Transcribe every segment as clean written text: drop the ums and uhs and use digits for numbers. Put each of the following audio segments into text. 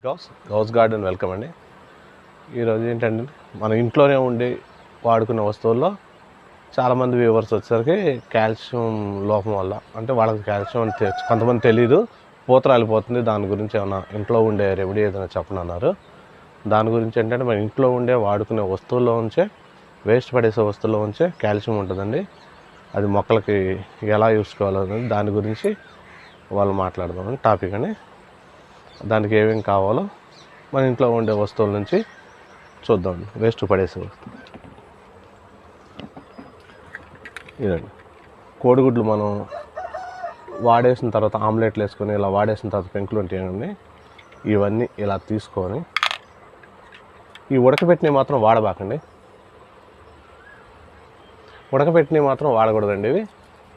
Ghouse garden welcome అండి. ఈరోజు ఏంటంటే మన ఇంట్లోనే ఉండి వాడుకునే వస్తువుల్లో చాలామంది వ్యూవర్స్ వచ్చేసరికి కాల్షియం లోపం వల్ల అంటే వాళ్ళకి కాల్షియం అంటే కొంతమంది తెలియదు, పూత రాలిపోతుంది, దాని గురించి ఏమైనా ఇంట్లో ఉండే రెమెడీ ఏదైనా చెప్పనన్నారు. దాని గురించి ఏంటంటే మన ఇంట్లో ఉండే వాడుకునే వస్తువుల్లో ఉంచే వేస్ట్ పడేసే వస్తువుల్లో ఉంచే కాల్షియం ఉంటుందండి. అది మొక్కలకి ఎలా యూస్ కావాలనేది దాని గురించి వాళ్ళు మాట్లాడదామని టాపిక్ అండి. దానికి ఏమేమి కావాలో మన ఇంట్లో ఉండే వస్తువుల నుంచి చూద్దాం. వేస్ట్ పడేసే వస్తువు ఇదండి. కోడిగుడ్లు మనం వాడేసిన తర్వాత ఆమ్లెట్లు వేసుకొని ఇలా వాడేసిన తర్వాత పెంకులు ఉంటాయండి. ఇవన్నీ ఇలా తీసుకొని ఈ ఉడకబెట్టినవి మాత్రం వాడబాకండి. ఉడకబెట్టినవి మాత్రం వాడకూడదండి. ఇవి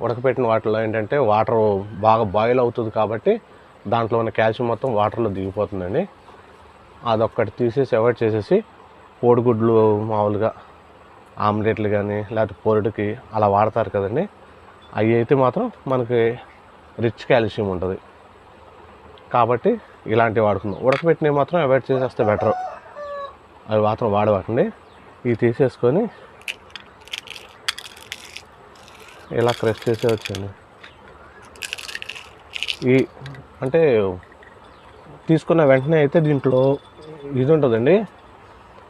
ఉడకబెట్టిన వాటిలో ఏంటంటే వాటర్ బాగా బాయిల్ అవుతుంది కాబట్టి దాంట్లో ఉన్న కాల్షియం మొత్తం వాటర్లో దిగిపోతుందండి. అదొక్కటి తీసేసి అవాయిడ్ చేసేసి కోడిగుడ్లు మామూలుగా ఆమ్లెట్లు కానీ లేకపోతే పొరుడుకి అలా వాడతారు కదండి, అవి అయితే మాత్రం మనకి రిచ్ కాల్షియం ఉంటుంది కాబట్టి ఇలాంటివి వాడుకుందాం. ఉడకబెట్టినవి మాత్రం అవాయిడ్ చేసేస్తే బెటర్. అవి మాత్రం వాడకండి. ఇవి తీసేసుకొని ఇలా క్రష్ చేసే వచ్చండి. ఈ అంటే తీసుకున్న వెంటనే అయితే దీంట్లో ఇది ఉంటుందండి,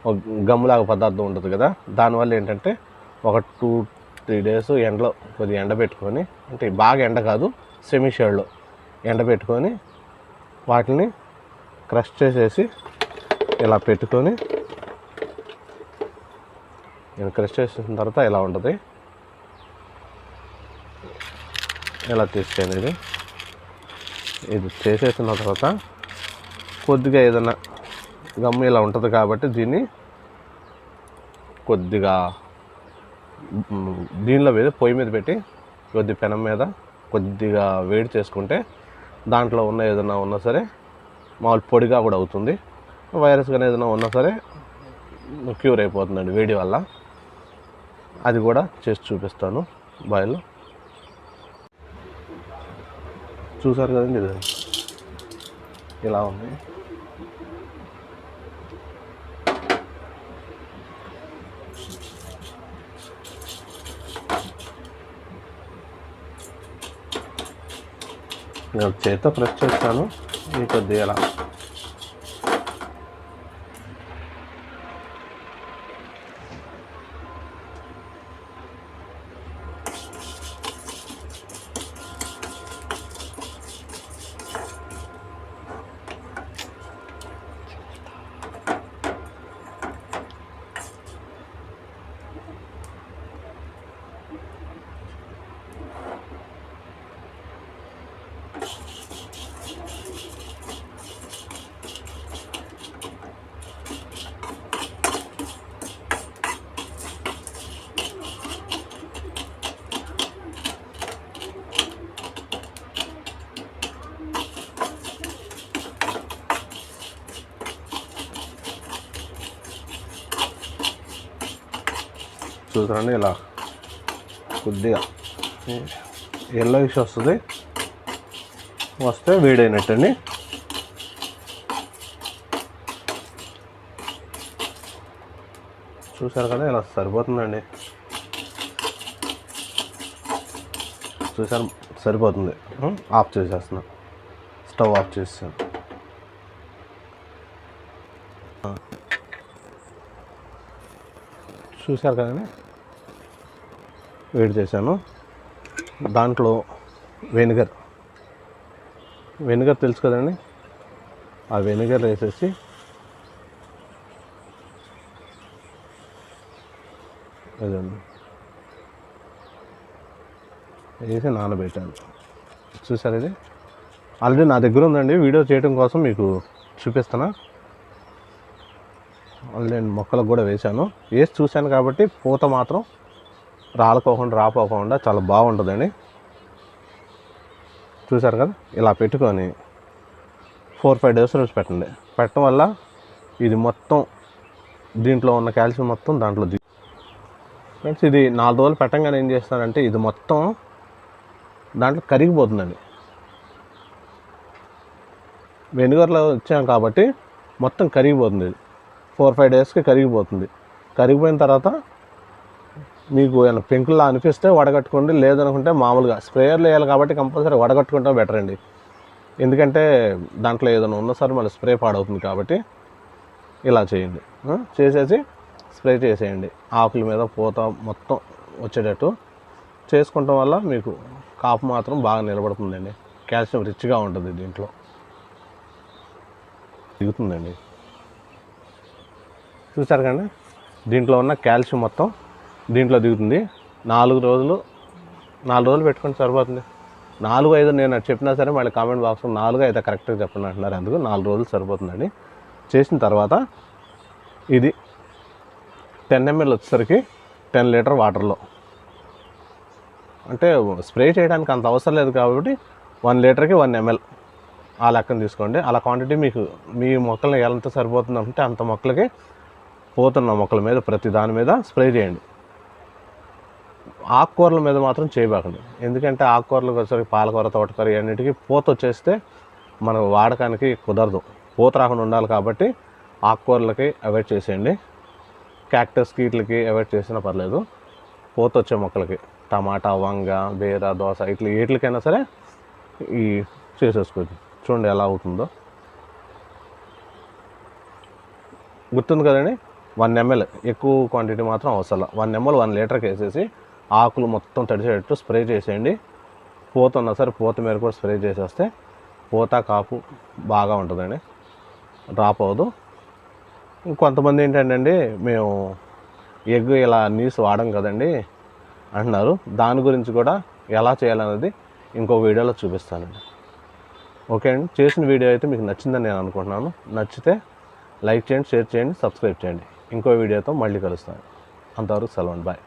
ఒక గమ్ములాగా పదార్థం ఉంటుంది కదా, దానివల్ల ఏంటంటే ఒక 2-3 డేస్ ఎండలో కొద్దిగా ఎండబెట్టుకొని, అంటే బాగా ఎండ కాదు సెమీ షేడ్లో ఎండబెట్టుకొని వాటిని క్రష్ చేసేసి ఇలా పెట్టుకొని నేను క్రష్ చేసిన తర్వాత ఇలా ఉంటుంది. ఇలా తీసుకెళ్ళి ఇది చేసేసిన తర్వాత కొద్దిగా ఏదైనా గమ్ము ఇలా ఉంటుంది కాబట్టి దీన్ని కొద్దిగా దీనిలో మీద పొయ్యి మీద పెట్టి కొద్ది పెనం మీద కొద్దిగా వేడి చేసుకుంటే దాంట్లో ఉన్న ఏదైనా ఉన్నా సరే మామూలు పొడిగా కూడా అవుతుంది. వైరస్ కానీ ఏదైనా ఉన్నా సరే క్యూర్ అయిపోతుందండి వేడి వల్ల. అది కూడా చేసి చూపిస్తాను బాయిల్లో. చూసారు కదండి, ఇది ఇలా ఉంది. నేను చేతితో ప్రెస్ చేస్తాను. ఈ కొద్దిగా ఇలా చూసారండి, ఇలా కొద్దిగా ఎల్లోయిష్ వస్తుంది. వస్తే వేడైనట్టండి. చూసారు కదా, ఇలా సరిపోతుందండి. చూసారు, సరిపోతుంది. ఆఫ్ చేసేస్తున్నా, స్టవ్ ఆఫ్ చేసాను. చూసారు కదండి, వేడి చేశాను. దాంట్లో వెనిగర్ తెలుసు కదండి, ఆ వెనిగర్ వేసేసి అదండి వేసి నానబెట్టాను. చూసారు, ఇది ఆల్రెడీ నా దగ్గర ఉందండి, వీడియో చేయడం కోసం మీకు చూపిస్తున్నా. నేను మొక్కలకు కూడా వేశాను, వేసి చూశాను కాబట్టి పూత మాత్రం రాపోకుండా చాలా బాగుంటుందండి. చూసారు కదా, ఇలా పెట్టుకొని 4-5 డేస్ రోజు పెట్టండి. పెట్టడం వల్ల ఇది మొత్తం దీంట్లో ఉన్న కాల్షియం మొత్తం దాంట్లో ఫ్రెండ్స్, ఇది 4 రోజులు పెట్టంగానే ఏం చేస్తానంటే ఇది మొత్తం దాంట్లో కరిగిపోతుందండి. వెనిగర్లో వచ్చాం కాబట్టి మొత్తం కరిగిపోతుంది. ఇది 4-5 డేస్కి కరిగిపోతుంది. కరిగిపోయిన తర్వాత మీకు ఏమైనా పెంకుల్లా అనిపిస్తే వడగట్టుకోండి, లేదనుకుంటే మామూలుగా స్ప్రేయర్లు వేయాలి కాబట్టి కంపల్సరీ వడగట్టుకుంటే బెటర్ అండి. ఎందుకంటే దాంట్లో ఏదైనా ఉన్న సరే మళ్ళీ స్ప్రే పాడవుతుంది కాబట్టి ఇలా చేయండి. చేసేసి స్ప్రే చేసేయండి. ఆకుల మీద పూత మొత్తం వచ్చేటట్టు చేసుకోవటం వల్ల మీకు కాపు మాత్రం బాగా నిలబడుతుందండి. కాల్షియం రిచ్గా ఉంటుంది దీంట్లో, దిగుతుందండి. చూసారు కానీ దీంట్లో ఉన్న కాల్షియం మొత్తం దీంట్లో దిగుతుంది. 4 రోజులు పెట్టుకుంటే సరిపోతుంది. 4-5 నేను చెప్పినా సరే మళ్ళీ కామెంట్ బాక్స్లో 4-5 కరెక్ట్గా చెప్పండి అంటున్నారు. అందుకు 4 రోజులు సరిపోతుందండి. చేసిన తర్వాత ఇది 10 ml వచ్చేసరికి 10 లీటర్ వాటర్లో, అంటే స్ప్రే చేయడానికి అంత అవసరం లేదు కాబట్టి 1 లీటర్కి 1 ml ఆ లెక్కన తీసుకోండి. అలా క్వాంటిటీ మీకు మీ మొక్కల్ని ఎంత సరిపోతుంది అంటే అంత మొక్కలకి పోతున్న మొక్కల మీద ప్రతి దాని మీద స్ప్రే చేయండి. ఆకుకూరల మీద మాత్రం చేయబాకండి. ఎందుకంటే ఆకుకూరలకు వచ్చేసరికి పాలకూర, తోటకూర అన్నిటికీ పూత వచ్చేస్తే మన వాడకానికి కుదరదు. పూత రాకుండా ఉండాలి కాబట్టి ఆకుకూరలకి అవాయిడ్ చేసేయండి. క్యాక్టస్కి వీటికి అవాయిడ్ చేసినా పర్లేదు. పూత వచ్చే మొక్కలకి టమాటా, వంగ, బీర, దోస ఇట్లా వీటికైనా సరే ఈ చేసేసుకోవచ్చు. చూడండి ఎలా అవుతుందో, గుర్తుంది కదండి. 1 ml, ఎక్కువ క్వాంటిటీ మాత్రం అవసరం. 1 ml 1 లీటర్కి వేసేసి ఆకులు మొత్తం తడిసేటట్టు స్ప్రే చేసేయండి. పూత ఉన్నా సరే పూత మీద కూడా స్ప్రే చేసేస్తే పూత కాపు బాగా ఉంటుందండి, డ్రాప్ అవ్వదు. ఇంకొంతమంది ఏంటంటే మేము ఎగ్ ఇలా నీసు వాడం కదండి అంటున్నారు. దాని గురించి కూడా ఎలా చేయాలనేది ఇంకో వీడియోలో చూపిస్తానండి. ఓకే అండి, చేసిన వీడియో అయితే మీకు నచ్చిందని నేను అనుకుంటున్నాను. నచ్చితే లైక్ చేయండి, షేర్ చేయండి, సబ్స్క్రైబ్ చేయండి. ఇంకో వీడియోతో మళ్ళీ కలుస్తాను. అంతవరకు సెలవు, బాయ్.